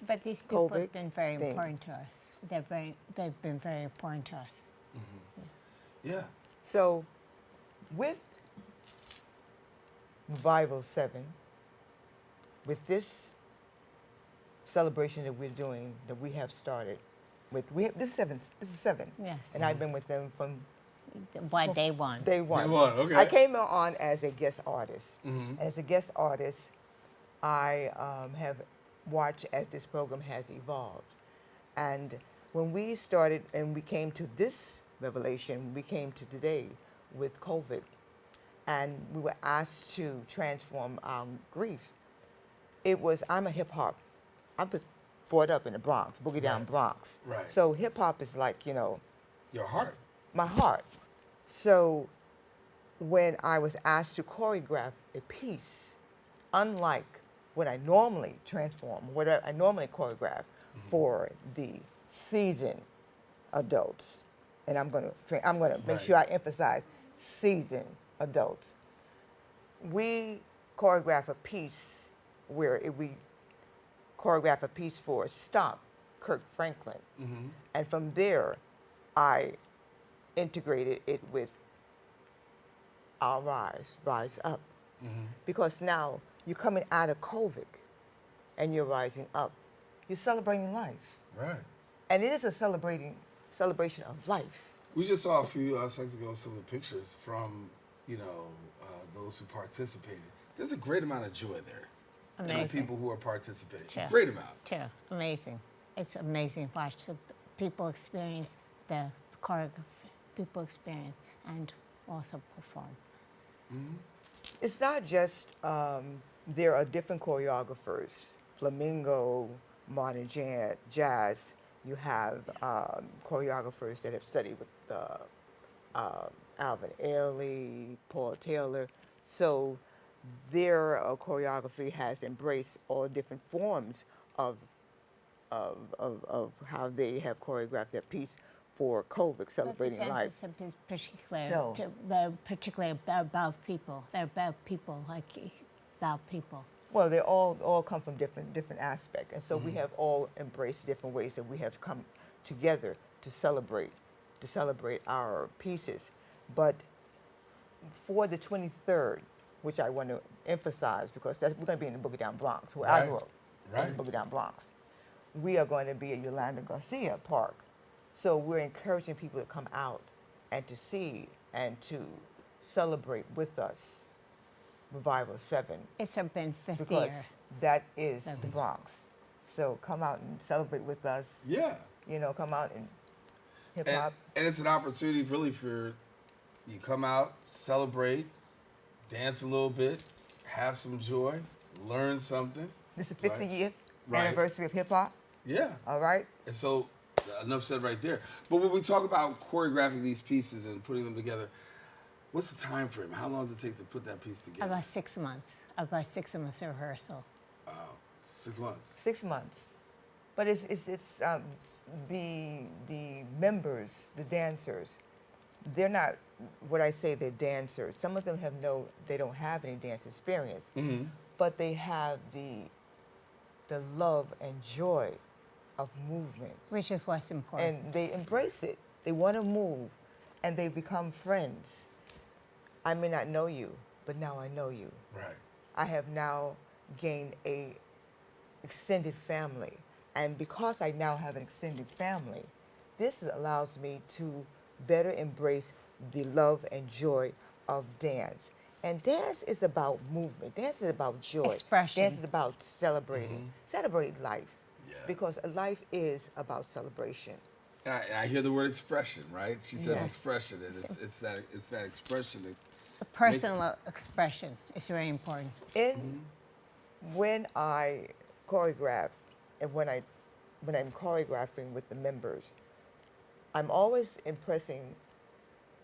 But these people have been very important to us. They've been very important to us. Mm-hmm. Yeah. So with Revival 7, with this celebration that we're doing, that we have started with, this is seven. Yes. And I've been with them from day one. Day one. Day one, okay. I came on as a guest artist. Mm-hmm. As a guest artist, I have watched as this program has evolved. And when we started and we came to this revelation, we came to today with COVID, and we were asked to transform our grief. I'm a hip hop. I was brought up in the Bronx, Boogie Down Bronx. Right. So hip hop is like, your heart. My heart. So when I was asked to choreograph a piece, unlike what I normally transform, what I normally choreograph for the seasoned adults, and I'm gonna make sure I emphasize seasoned adults. We choreograph a piece where we choreograph a piece for Stop, Kirk Franklin, and from there, I integrated it with our Rise Up, because now you're coming out of COVID, and you're rising up. You're celebrating life. Right. And it is a celebration of life. We just saw a few seconds ago some of the pictures from, those who participated. There's a great amount of joy there. Amazing. In the people who are participating. Sure. Great amount. Sure. Amazing. It's amazing to watch the people experience the choreography, people experience and also perform. Mm-hmm. It's not just, there are different choreographers, flamingo, modern jazz. You have choreographers that have studied with Alvin Ailey, Paul Taylor. So their choreography has embraced all different forms of how they have choreographed their piece for COVID, celebrating life. They're particularly about people. They're about people, about people. Well, they all come from different aspects, and so we have all embraced different ways that we have come together to celebrate our pieces. But for the 23rd, which I want to emphasize, because we're going to be in the Boogie Down Bronx, where I grew up, in the Boogie Down Bronx. We are going to be at Yolanda Garcia Park. So we're encouraging people to come out and to see and to celebrate with us Revival 7. It's been fifth because year. That is the Bronx. So come out and celebrate with us. Yeah. Come out and hip hop. And it's an opportunity really for you come out, celebrate, dance a little bit, have some joy, learn something. This is the 50th year anniversary of hip hop. Yeah. All right. And so enough said right there. But when we talk about choreographing these pieces and putting them together, what's the time frame? How long does it take to put that piece together? About 6 months. About 6 months of rehearsal. 6 months. 6 months. But it's the members, the dancers, they're not what I say they're dancers. Some of them they don't have any dance experience. but they have the love and joy of movement. Which is what's important. And they embrace it. They want to move, and they become friends. I may not know you, but now I know you. Right. I have now gained a extended family. And because I now have an extended family, this allows me to better embrace the love and joy of dance. And dance is about movement. Dance is about joy. Expression. Dance is about celebrating. Celebrate life. Because life is about celebration. And I hear the word expression, right? She says Yes. expression, and it's that expression that The personal expression is very important. When I choreograph and when I'm choreographing with the members, I'm always impressing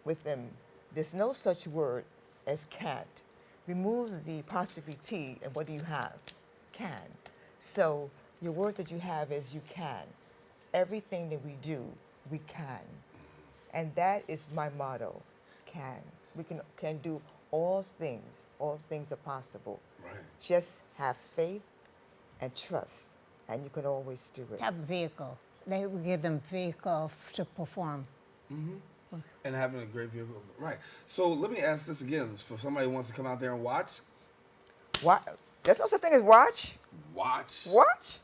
with them, there's no such word as can't. Remove the apostrophe T, and what do you have? Can. So your word that you have is you can. Everything that we do, we can. And that is my motto, can. We can do all things are possible. Right. Just have faith and trust, and you can always do it. Have a vehicle. They will give them vehicle to perform. And having a great vehicle. Right. So let me ask this again. For somebody who wants to come out there and watch. What? There's no such thing as watch. Watch? Watch?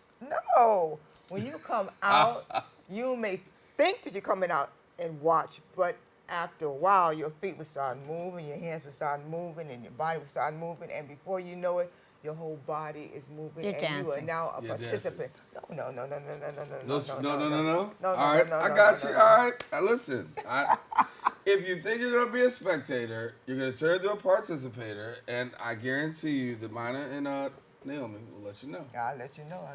No. When you come out, you may think that you're coming out and watch, but after a while, your feet will start moving, your hands will start moving, and your body will start moving, and before you know it, your whole body is moving, You're and dancing. you are now a You're participant. No. No. No. All right, I got you. All right, listen. If you think you're gonna be a spectator, you're gonna turn into a participator, and I guarantee you that Myna and Naomi will let you know. I'll let you know.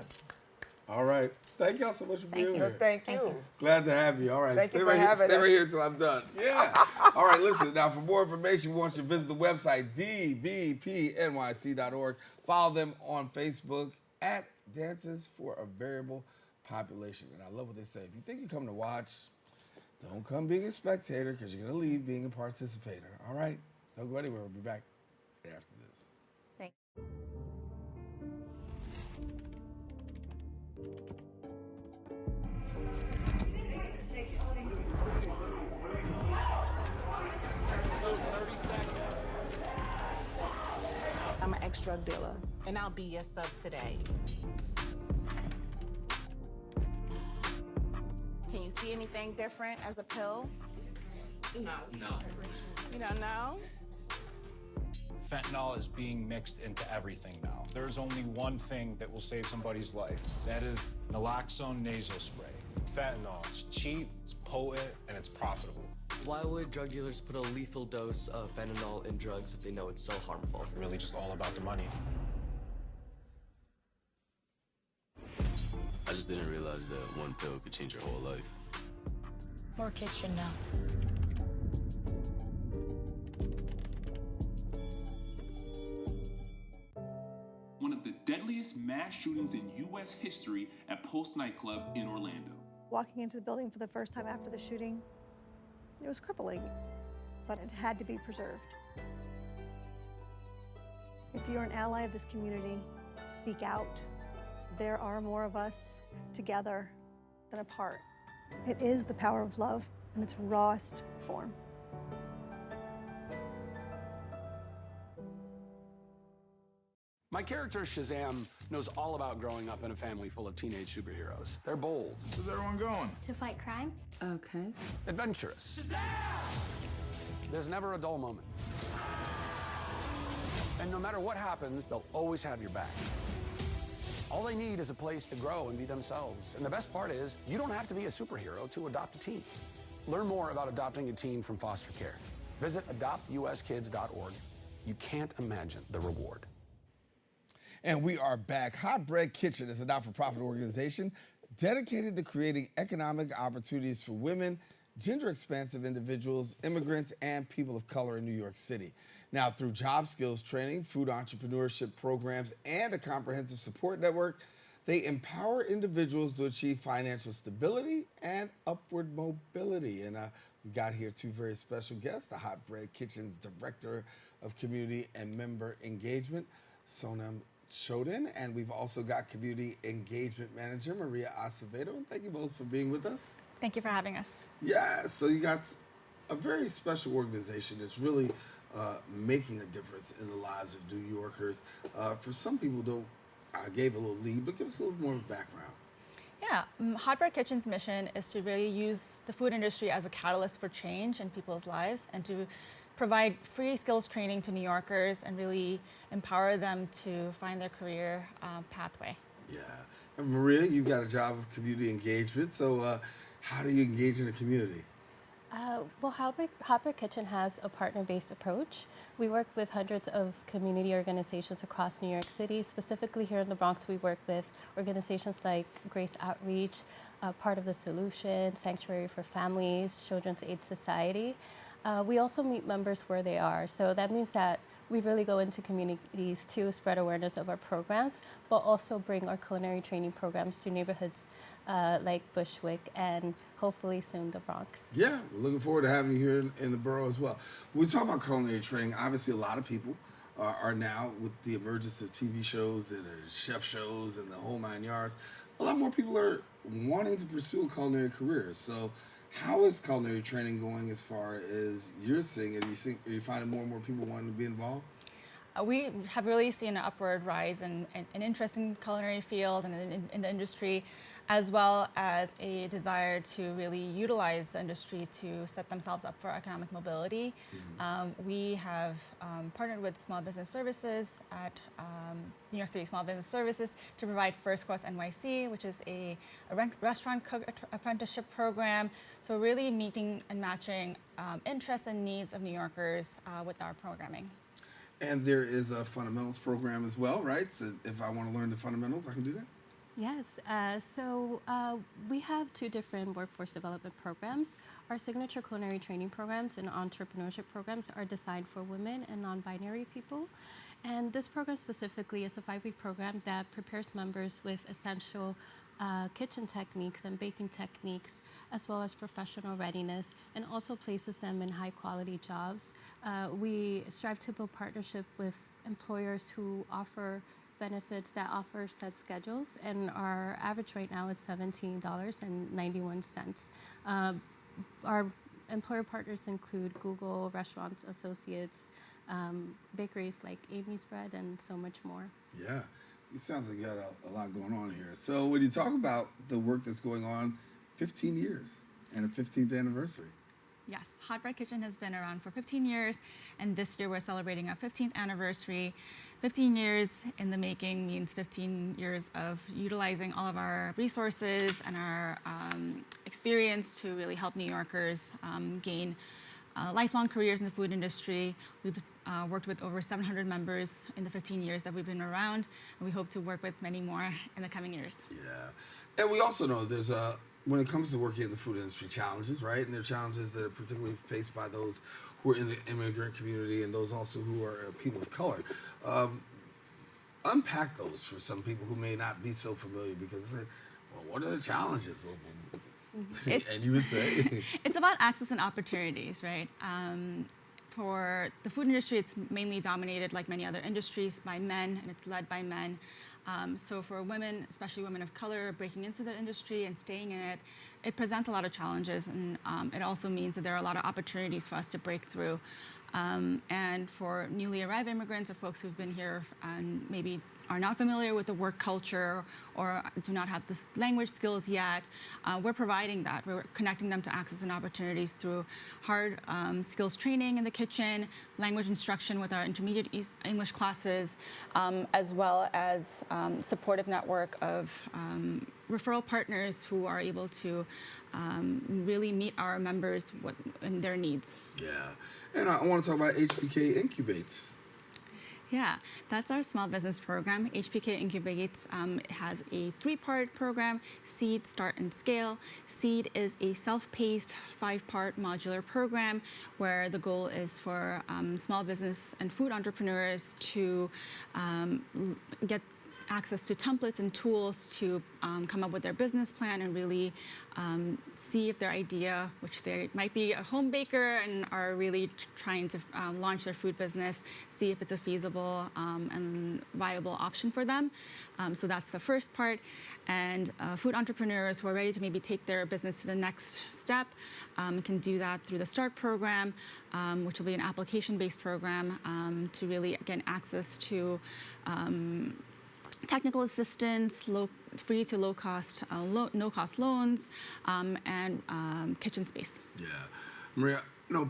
All right. Thank y'all so much for being here. Thank you. Glad to have you. All right. Thank stay you for right having Stay us. right here until I'm done. Yeah. All right. Listen. Now, for more information, we want you to visit the website dvpnyc.org. Follow them on Facebook at Dances for a Variable Population. And I love what they say. If you think you're coming to watch, don't come being a spectator because you're going to leave being a participator. All right? Don't go anywhere. We'll be back right after this. Thank I'm an ex-drug dealer, and I'll be your sub today. Can you see anything different as a pill? No. You don't know? Fentanyl is being mixed into everything now. There's only one thing that will save somebody's life. That is naloxone nasal spray. Fentanyl. It's cheap, it's potent, and it's profitable. Why would drug dealers put a lethal dose of fentanyl in drugs if they know it's so harmful? Really just all about the money. I just didn't realize that one pill could change your whole life. More kids should know. One of the deadliest mass shootings in U.S. history at Post nightclub in Orlando. Walking into the building for the first time after the shooting, it was crippling, but it had to be preserved. If you're an ally of this community, speak out. There are more of us together than apart. It is the power of love in its rawest form. My character, Shazam, knows all about growing up in a family full of teenage superheroes. They're bold. Where's everyone going? To fight crime? Okay. Adventurous. There's never a dull moment. And no matter what happens, they'll always have your back. All they need is a place to grow and be themselves. And the best part is, you don't have to be a superhero to adopt a teen. Learn more about adopting a teen from foster care. Visit adoptuskids.org. You can't imagine the reward. And we are back. Hot Bread Kitchen is a not-for-profit organization dedicated to creating economic opportunities for women, gender-expansive individuals, immigrants, and people of color in New York City. Now, through job skills training, food entrepreneurship programs, and a comprehensive support network, they empower individuals to achieve financial stability and upward mobility. And we got here two very special guests, the Hot Bread Kitchen's Director of Community and Member Engagement, Sonam Choedon, and we've also got Community Engagement Manager Maria Acevedo. And thank you both for being with us. Thank you for having us. Yeah, so you got a very special organization that's really making a difference in the lives of New Yorkers. For some people, though, I gave a little lead, but give us a little more background. Yeah, Hot Bread Kitchen's mission is to really use the food industry as a catalyst for change in people's lives and to provide free skills training to New Yorkers and really empower them to find their career pathway. Yeah. And Maria, you've got a job of community engagement, so how do you engage in the community? Well, Hot Bread Kitchen has a partner-based approach. We work with hundreds of community organizations across New York City. Specifically here in the Bronx, we work with organizations like Grace Outreach, Part of the Solution, Sanctuary for Families, Children's Aid Society. We also meet members where they are. So that means that we really go into communities to spread awareness of our programs, but also bring our culinary training programs to neighborhoods like Bushwick and hopefully soon the Bronx. Yeah, we're looking forward to having you here in the borough as well. When we talk about culinary training, obviously a lot of people are now, with the emergence of TV shows and chef shows and the whole 9 yards, a lot more people are wanting to pursue a culinary career. So how is culinary training going as far as you're seeing it? Are you finding more and more people wanting to be involved? We have really seen an upward rise in interest in culinary field and in the industry, as well as a desire to really utilize the industry to set themselves up for economic mobility. We have partnered with Small Business Services at New York City Small Business Services to provide First Course NYC, which is a restaurant cook apprenticeship program. So really meeting and matching interests and needs of New Yorkers with our programming. And there is a fundamentals program as well, right? So if I want to learn the fundamentals, I can do that? Yes, so we have two different workforce development programs. Our signature culinary training programs and entrepreneurship programs are designed for women and non-binary people. And this program specifically is a 5-week program that prepares members with essential kitchen techniques and baking techniques, as well as professional readiness, and also places them in high-quality jobs. We strive to build partnership with employers who offer benefits that offer set schedules, and our average right now is $17.91. Our employer partners include Google, Restaurant Associates, bakeries like Amy's Bread, and so much more. Yeah, it sounds like you got a lot going on here. So when you talk about the work that's going on, 15 years and a 15th anniversary. Yes, Hot Bread Kitchen has been around for 15 years, and this year we're celebrating our 15th anniversary. 15 years in the making means 15 years of utilizing all of our resources and our experience to really help New Yorkers gain lifelong careers in the food industry. We've worked with over 700 members in the 15 years that we've been around, and we hope to work with many more in the coming years. Yeah, and we also know there's when it comes to working in the food industry, challenges, right? And there are challenges that are particularly faced by those who are in the immigrant community and those also who are people of color. Unpack those for some people who may not be so familiar, because well, what are the challenges? And you would say? It's about access and opportunities, right? For the food industry, it's mainly dominated, like many other industries, by men, and it's led by men. So for women, especially women of color, breaking into the industry and staying in it, it presents a lot of challenges, and it also means that there are a lot of opportunities for us to break through. And for newly arrived immigrants or folks who've been here and maybe are not familiar with the work culture or do not have the language skills yet, we're providing that. We're connecting them to access and opportunities through hard skills training in the kitchen, language instruction with our intermediate English classes, as well as supportive network of referral partners who are able to really meet our members and their needs. Yeah, and I want to talk about HBK Incubates. Yeah, that's our small business program. HBK Incubates has a 3-part program: Seed, Start, and Scale. Seed is a self-paced 5-part modular program where the goal is for small business and food entrepreneurs to get access to templates and tools to come up with their business plan and really see if their idea, which they might be a home baker and are really trying to launch their food business, see if it's a feasible and viable option for them. So that's the first part. And food entrepreneurs who are ready to maybe take their business to the next step can do that through the START program, which will be an application-based program to really, again, access to technical assistance, free to low-cost, no-cost loans, and kitchen space. Yeah. Maria,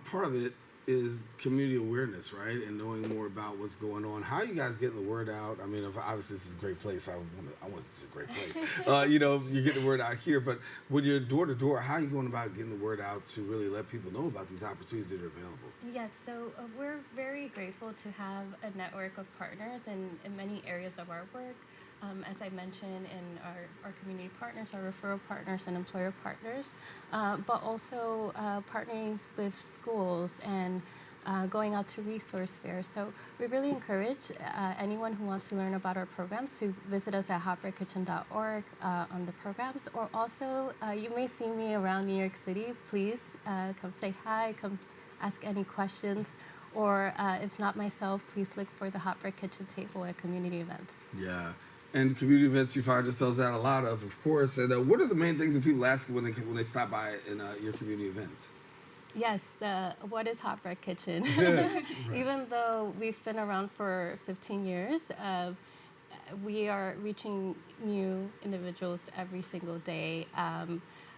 part of it is community awareness, right? And knowing more about what's going on. How are you guys getting the word out? I mean, obviously this is a great place. I want this is a great place. You get the word out here, but when you're door to door, how are you going about getting the word out to really let people know about these opportunities that are available? Yes, so we're very grateful to have a network of partners in many areas of our work. As I mentioned, in our community partners, our referral partners and employer partners, but also partnering with schools and going out to resource fairs. So we really encourage anyone who wants to learn about our programs to visit us at hotbreadkitchen.org on the programs, or also you may see me around New York City. Please come say hi, come ask any questions, or if not myself, please look for the Hot Bread Kitchen table at community events. Yeah. And community events you find yourselves at a lot of course. And what are the main things that people ask when they stop by in your community events? Yes, what is Hot Bread Kitchen? Right. Even though we've been around for 15 years, we are reaching new individuals every single day.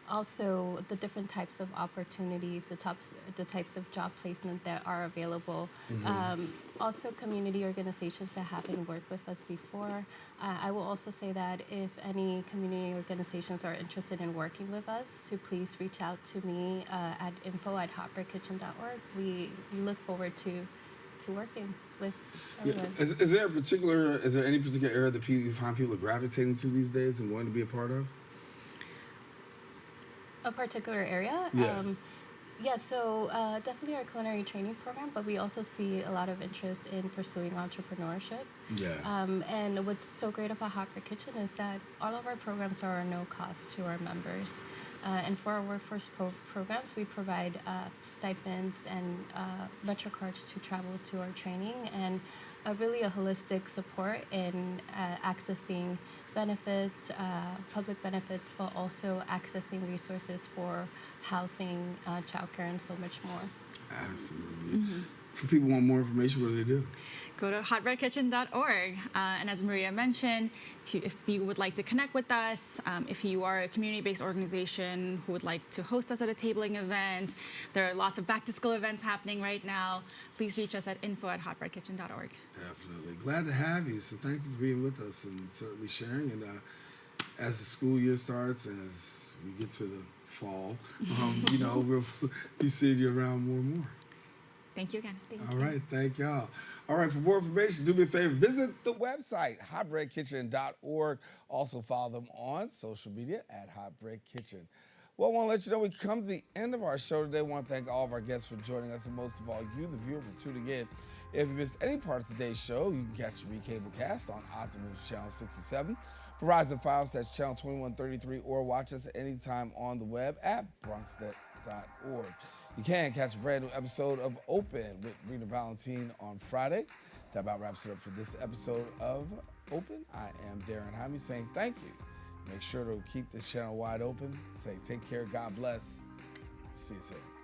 Also, the different types of opportunities, the types of job placement that are available. Mm-hmm. Also, community organizations that haven't worked with us before. I will also say that if any community organizations are interested in working with us, to please reach out to me at info@hotbreadkitchen.org. We look forward to working with everyone. Yeah. Is there any particular area that you find people are gravitating to these days and wanting to be a part of? A particular area? Yeah. So definitely our culinary training program, but we also see a lot of interest in pursuing entrepreneurship. Yeah. And what's so great about Hot Bread Kitchen is that all of our programs are no cost to our members. And for our workforce programs, we provide stipends and metro cards to travel to our training, and really a holistic support in accessing benefits, public benefits, but also accessing resources for housing, childcare, and so much more. Absolutely. Mm-hmm. For people who want more information, what do they do? Go to hotbreadkitchen.org. And as Maria mentioned, if you would like to connect with us, if you are a community-based organization who would like to host us at a tabling event, there are lots of back-to-school events happening right now. Please reach us at info@hotbreadkitchen.org. Definitely. Glad to have you. So thank you for being with us and certainly sharing. And as the school year starts and as we get to the fall, we'll be seeing you around more and more. Thank you again. All right, thank y'all. All right, for more information, do me a favor, visit the website, hotbreadkitchen.org. Also follow them on social media at hotbreadkitchen. Well, I want to let you know we come to the end of our show today. I want to thank all of our guests for joining us, and most of all, you, the viewer, for tuning in. If you missed any part of today's show, you can catch Recablecast on Optimum's Channel 67, Verizon Files, that's Channel 2133, or watch us anytime on the web at bronxnet.org. You can catch a brand new episode of Open with Rena Valentine on Friday. That about wraps it up for this episode of Open. I am Daren Jaime saying thank you. Make sure to keep this channel wide open. Say take care, God bless. See you soon.